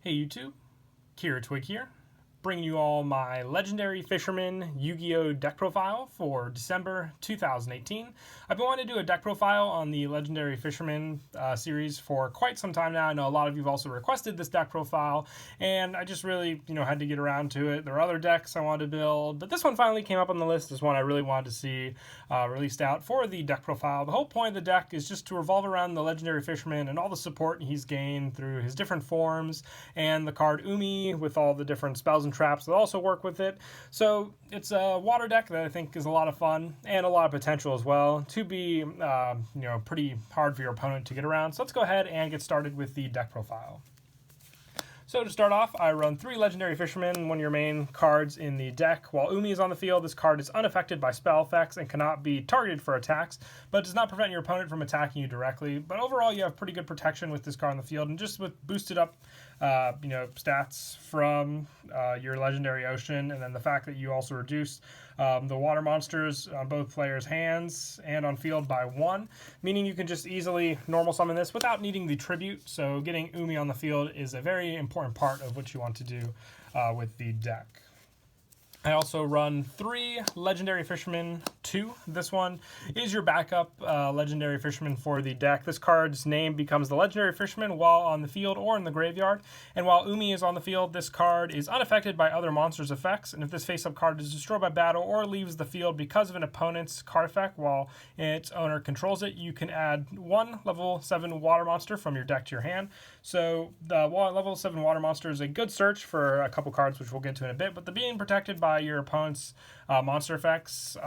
Hey YouTube, Kira Twig here, bringing you all my Legendary Fisherman Yu-Gi-Oh deck profile for December 2018. I've been wanting to do a deck profile on the Legendary Fisherman series for quite some time now. I know a lot of you have also requested this deck profile, and I just really, had to get around to it. There are other decks I wanted to build, but this one finally came up on the list as one I really wanted to see released out for the deck profile. The whole point of the deck is just to revolve around the Legendary Fisherman and all the support he's gained through his different forms, and the card Umi with all the different spells and traps that also work with it. So it's a water deck that I think is a lot of fun and a lot of potential as well to be pretty hard for your opponent to get around. So let's go ahead and get started with the deck profile. So to start off, I run 3 Legendary Fishermen, one of your main cards in the deck. While Umi is on the field, this card is unaffected by spell effects and cannot be targeted for attacks, but does not prevent your opponent from attacking you directly. But overall, you have pretty good protection with this card on the field, and just with boosted up stats from your Legendary Ocean, and then the fact that you also reduce the water monsters on both players' hands and on field by 1, meaning you can just easily normal summon this without needing the tribute. So getting Umi on the field is a very important part of what you want to do with the deck. I also run 3 Legendary Fishermen 2. This one is your backup Legendary Fisherman for the deck. This card's name becomes the Legendary Fisherman while on the field or in the graveyard. And while Umi is on the field, this card is unaffected by other monsters' effects. And if this face-up card is destroyed by battle or leaves the field because of an opponent's card effect while its owner controls it, you can add 1 level 7 water monster from your deck to your hand. So the level 7 water monster is a good search for a couple cards, which we'll get to in a bit. But the being protected by your opponent's monster effects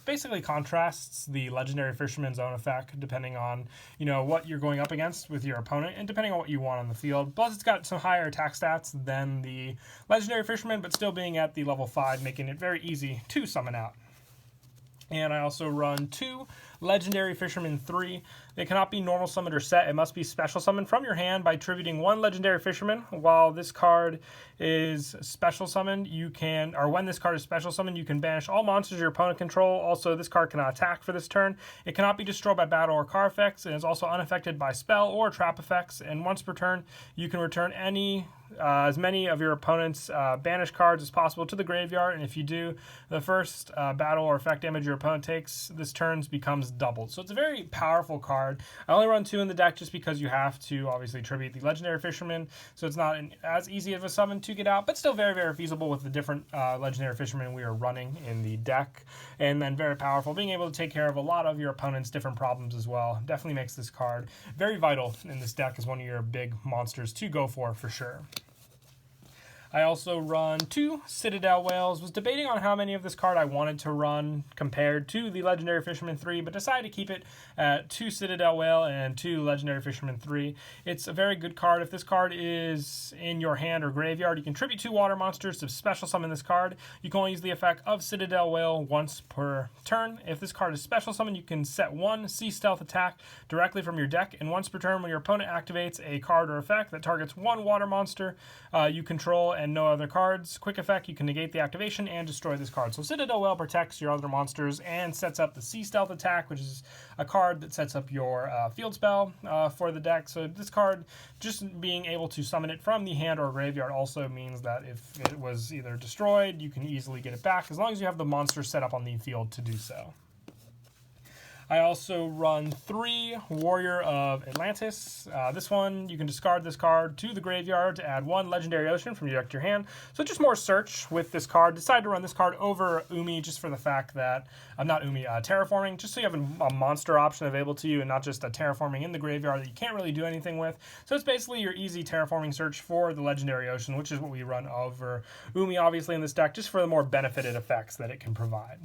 basically contrasts the Legendary Fisherman's own effect depending on what you're going up against with your opponent and depending on what you want on the field. Plus it's got some higher attack stats than the Legendary Fisherman, but still being at the level 5, making it very easy to summon out. And I also run 2 Legendary Fisherman 3. They cannot be normal summoned or set. It must be special summoned from your hand by tributing 1 Legendary Fisherman. While this card is special summoned, when this card is special summoned, you can banish all monsters your opponent control. Also, this card cannot attack for this turn. It cannot be destroyed by battle or card effects, and is also unaffected by spell or trap effects. And once per turn, you can return as many of your opponent's banished cards as possible to the graveyard, and if you do, the first battle or effect damage your opponent takes this turn becomes doubled. So it's a very powerful card. I only run 2 in the deck just because you have to obviously tribute the Legendary Fisherman, so it's not as easy of a summon to get out, but still very, very feasible with the different Legendary Fishermen we are running in the deck, and then very powerful, being able to take care of a lot of your opponent's different problems as well. Definitely makes this card very vital in this deck as one of your big monsters to go for sure. I also run 2 Citadel Whales. Was debating on how many of this card I wanted to run compared to the Legendary Fisherman 3, but decided to keep it at 2 Citadel Whale and 2 Legendary Fisherman 3. It's a very good card. If this card is in your hand or graveyard, you can tribute 2 water monsters to special summon this card. You can only use the effect of Citadel Whale once per turn. If this card is special summoned, you can set 1 Sea Stealth attack directly from your deck, and once per turn when your opponent activates a card or effect that targets 1 water monster you control and no other cards. Quick effect, you can negate the activation and destroy this card. So Citadel Whale protects your other monsters and sets up the Sea Stealth attack, which is a card that sets up your field spell for the deck. So this card, just being able to summon it from the hand or graveyard also means that if it was either destroyed, you can easily get it back as long as you have the monster set up on the field to do so. I also run 3 Warrior of Atlantis. This one, you can discard this card to the graveyard to add 1 Legendary Ocean from your deck to your hand. So just more search with this card. Decided to run this card over Umi just for the fact that, Terraforming, just so you have a monster option available to you and not just a Terraforming in the graveyard that you can't really do anything with. So it's basically your easy Terraforming search for the Legendary Ocean, which is what we run over Umi, obviously, in this deck, just for the more benefited effects that it can provide.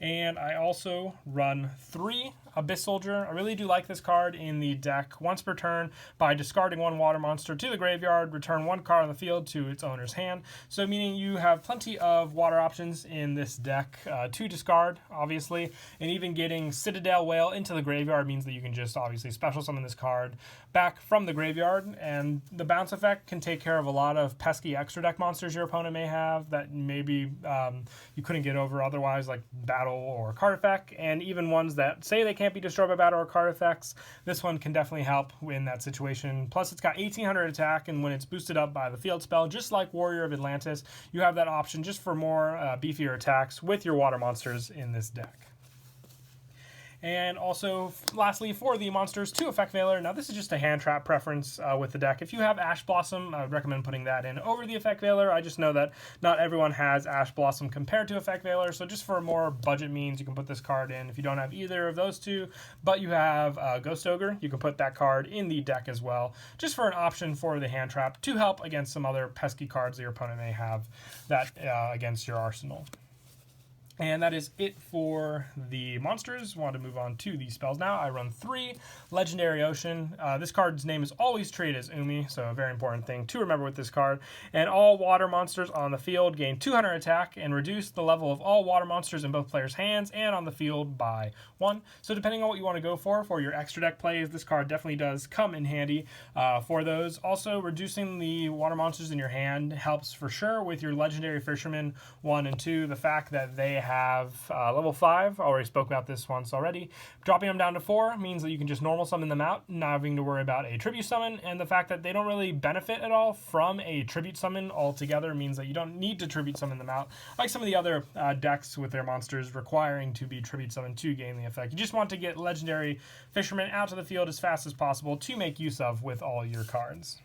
And I also run 3 Abyss Soldier. I really do like this card in the deck. Once per turn, by discarding 1 water monster to the graveyard, return 1 card on the field to its owner's hand. So meaning you have plenty of water options in this deck to discard, obviously. And even getting Citadel Whale into the graveyard means that you can just obviously special summon this card back from the graveyard. And the bounce effect can take care of a lot of pesky extra deck monsters your opponent may have that maybe you couldn't get over otherwise, like battle battle or card effect, and even ones that say they can't be destroyed by battle or card effects. This one can definitely help in that situation. Plus, it's got 1800 attack, and when it's boosted up by the field spell, just like Warrior of Atlantis, you have that option just for more beefier attacks with your water monsters in this deck. And also, lastly, for the monsters, 2 Effect Veiler. Now, this is just a hand trap preference with the deck. If you have Ash Blossom, I would recommend putting that in over the Effect Veiler. I just know that not everyone has Ash Blossom compared to Effect Veiler, so just for more budget means, you can put this card in. If you don't have either of those two, but you have Ghost Ogre, you can put that card in the deck as well, just for an option for the hand trap to help against some other pesky cards that your opponent may have that against your arsenal. And that is it for the monsters. Want to move on to the spells now. I run 3 Legendary Ocean. This card's name is always treated as Umi, so a very important thing to remember with this card. And all water monsters on the field gain 200 attack and reduce the level of all water monsters in both players' hands and on the field by 1. So depending on what you want to go for your extra deck plays, this card definitely does come in handy for those. Also, reducing the water monsters in your hand helps for sure with your Legendary Fisherman 1 and 2. The fact that they have level 5, I already spoke about this once already. Dropping them down to 4 means that you can just normal summon them out, not having to worry about a tribute summon, and the fact that they don't really benefit at all from a tribute summon altogether means that you don't need to tribute summon them out, like some of the other decks with their monsters requiring to be tribute summoned to gain the effect. You just want to get Legendary Fisherman out to the field as fast as possible to make use of with all your cards.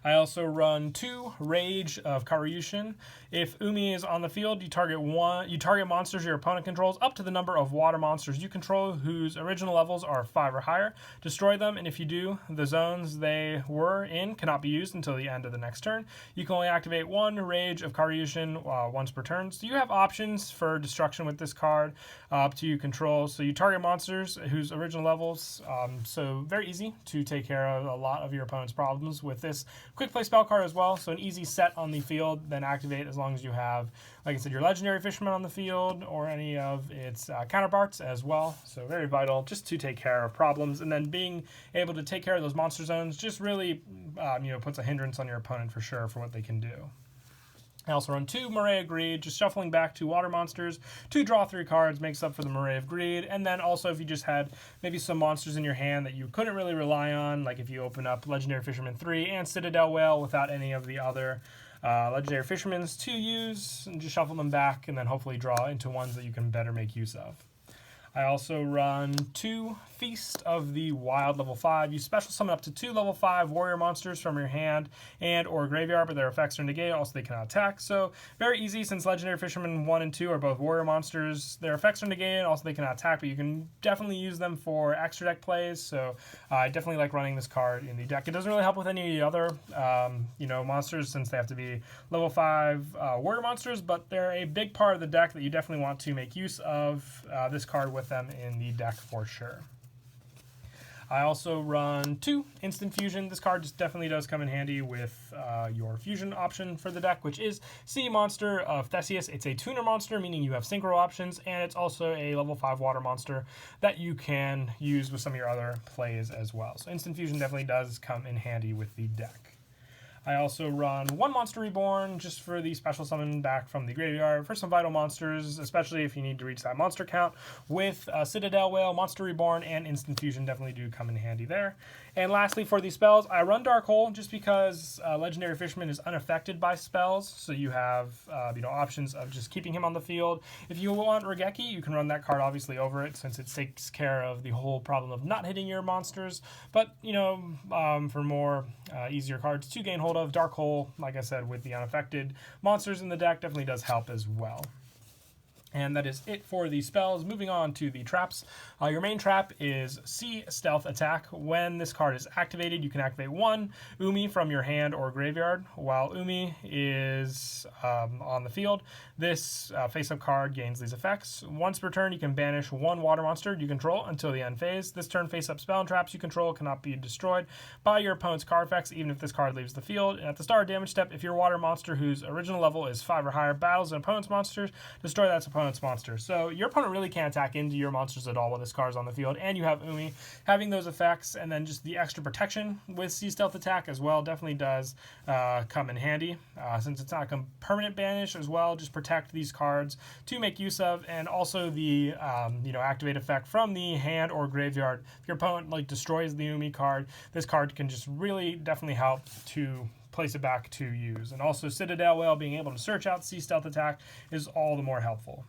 I also run 2 Rage of Karyushin. If Umi is on the field, you target monsters your opponent controls up to the number of water monsters you control whose original levels are 5 or higher. Destroy them, and if you do, the zones they were in cannot be used until the end of the next turn. You can only activate 1 Rage of Karyushin once per turn. So you have options for destruction with this card up to you control. So you target monsters whose original levels, so very easy to take care of a lot of your opponent's problems with this quick play spell card as well. So an easy set on the field, then activate as long as you have, like I said, your Legendary Fisherman on the field or any of its counterparts as well. So very vital just to take care of problems, and then being able to take care of those monster zones just really puts a hindrance on your opponent for sure for what they can do. I also run 2 Moray of Greed, just shuffling back 2 water monsters to draw 3 cards makes up for the Moray of Greed. And then also if you just had maybe some monsters in your hand that you couldn't really rely on, like if you open up Legendary Fisherman 3 and Citadel Whale without any of the other Legendary Fishermans to use, and just shuffle them back and then hopefully draw into ones that you can better make use of. I also run 2 Feast of the Wild level 5. You special summon up to 2 level 5 warrior monsters from your hand and or graveyard, but their effects are negated. Also, they cannot attack. So very easy since Legendary Fisherman 1 and 2 are both warrior monsters. Their effects are negated. Also, they cannot attack, but you can definitely use them for extra deck plays. So I definitely like running this card in the deck. It doesn't really help with any of the other monsters since they have to be level 5 warrior monsters, but they're a big part of the deck that you definitely want to make use of this card with them in the deck for sure. I also run 2 Instant Fusion. This card just definitely does come in handy with your fusion option for the deck, which is Sea Monster of Theseus. It's a tuner monster, meaning you have synchro options, and it's also a level 5 water monster that you can use with some of your other plays as well. So Instant Fusion definitely does come in handy with the deck. I also run 1 Monster Reborn just for the special summon back from the graveyard for some vital monsters, especially if you need to reach that monster count. With Citadel Whale, Monster Reborn, and Instant Fusion definitely do come in handy there. And lastly, for these spells, I run Dark Hole just because Legendary Fisherman is unaffected by spells, so you have options of just keeping him on the field. If you want Regeki, you can run that card obviously over it since it takes care of the whole problem of not hitting your monsters. But for more easier cards to gain hold of, Dark Hole, like I said, with the unaffected monsters in the deck definitely does help as well. And that is it for the spells. Moving on to the traps. Your main trap is Sea Stealth Attack. When this card is activated, you can activate 1 Umi from your hand or graveyard. While Umi is on the field, this face-up card gains these effects. Once per turn, you can banish 1 water monster you control until the end phase. This turn, face-up spell and traps you control cannot be destroyed by your opponent's card effects, even if this card leaves the field. And at the start of damage step, if your water monster whose original level is 5 or higher battles an opponent's monsters, destroy that opponent's opponent's monster. So your opponent really can't attack into your monsters at all when this card is on the field, and you have Umi. Having those effects and then just the extra protection with Sea Stealth attack as well definitely does come in handy. Since it's not a permanent banish as well, just protect these cards to make use of, and also the activate effect from the hand or graveyard. If your opponent like destroys the Umi card, this card can just really definitely help to place it back to use. And also Citadel Whale being able to search out Sea Stealth attack is all the more helpful.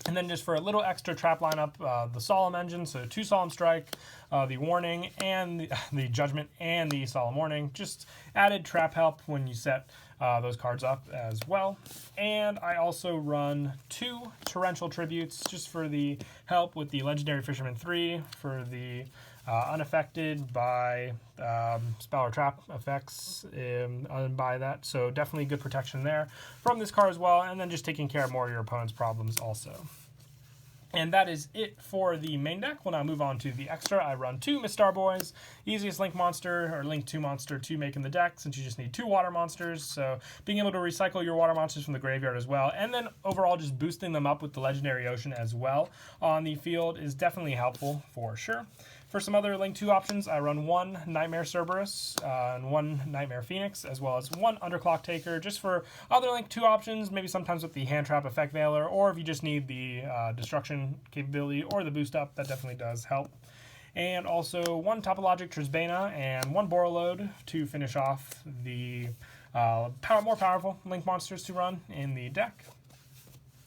And then just for a little extra trap lineup, the Solemn Engine, so 2 Solemn Strike, the Warning, and the Judgment, and the Solemn Warning. Just added trap help when you set those cards up as well. And I also run 2 Torrential Tributes just for the help with the Legendary Fisherman 3 for the unaffected by spell or trap effects by that. So definitely good protection there from this card as well. And then just taking care of more of your opponent's problems also. And that is it for the main deck. We'll now move on to the extra. I run 2 Mistar Boys, easiest Link monster, or Link 2 monster to make in the deck, since you just need 2 water monsters. So being able to recycle your water monsters from the graveyard as well, and then overall just boosting them up with the Legendary Ocean as well on the field is definitely helpful for sure. For some other Link 2 options, I run 1 Nightmare Cerberus and 1 Nightmare Phoenix, as well as 1 Underclock Taker, just for other Link 2 options, maybe sometimes with the Hand Trap Effect Veiler, or if you just need the destruction capability or the boost up, that definitely does help. And also 1 Topologic Trisbana and 1 Borreload to finish off the more powerful Link monsters to run in the deck.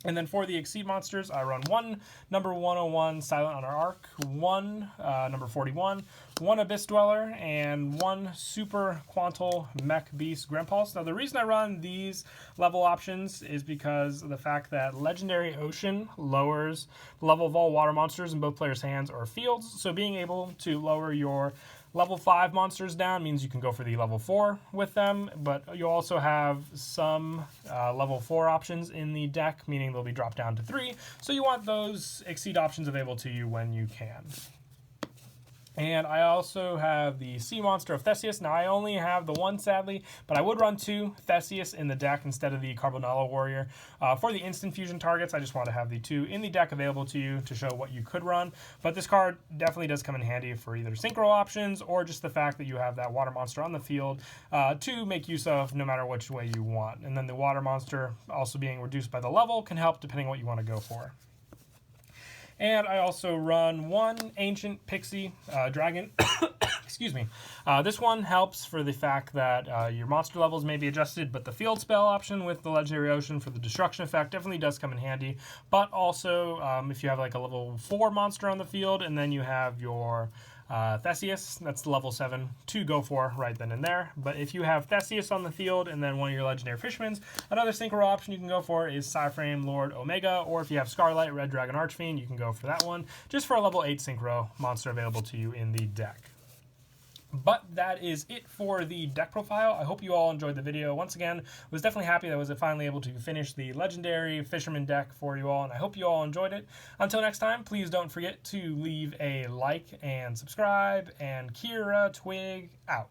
And then for the Exceed monsters, I run 1 number 101 Silent on our Arc, 1 number 41, 1 Abyss Dweller, and 1 Super Quantal Mech Beast Grimpulse. Now the reason I run these level options is because of the fact that Legendary Ocean lowers the level of all water monsters in both players' hands or fields. So being able to lower your level 5 monsters down means you can go for the level 4 with them, but you also have some level 4 options in the deck, meaning they'll be dropped down to 3, so you want those Exceed options available to you when you can. And I also have the Sea Monster of Theseus. Now, I only have the 1, sadly, but I would run 2 Theseus in the deck instead of the Carbonella Warrior. For the instant fusion targets, I just want to have the 2 in the deck available to you to show what you could run. But this card definitely does come in handy for either synchro options or just the fact that you have that water monster on the field to make use of no matter which way you want. And then the water monster also being reduced by the level can help depending on what you want to go for. And I also run 1 Ancient Pixie Dragon. Excuse me. This one helps for the fact that your monster levels may be adjusted, but the field spell option with the Legendary Ocean for the destruction effect definitely does come in handy. But also, if you have like a level 4 monster on the field, and then you have your Theseus, that's the level 7 to go for right then and there. But if you have Theseus on the field and then one of your Legendary Fishermans, another synchro option you can go for is Psyframe Lord Omega, or if you have Scarlight Red Dragon Archfiend, you can go for that one, just for a level 8 synchro monster available to you in the deck. But that is it for the deck profile. I hope you all enjoyed the video. Once again, was definitely happy that I was finally able to finish the Legendary Fisherman deck for you all, and I hope you all enjoyed it. Until next time, please don't forget to leave a like and subscribe, and Kira Twig out.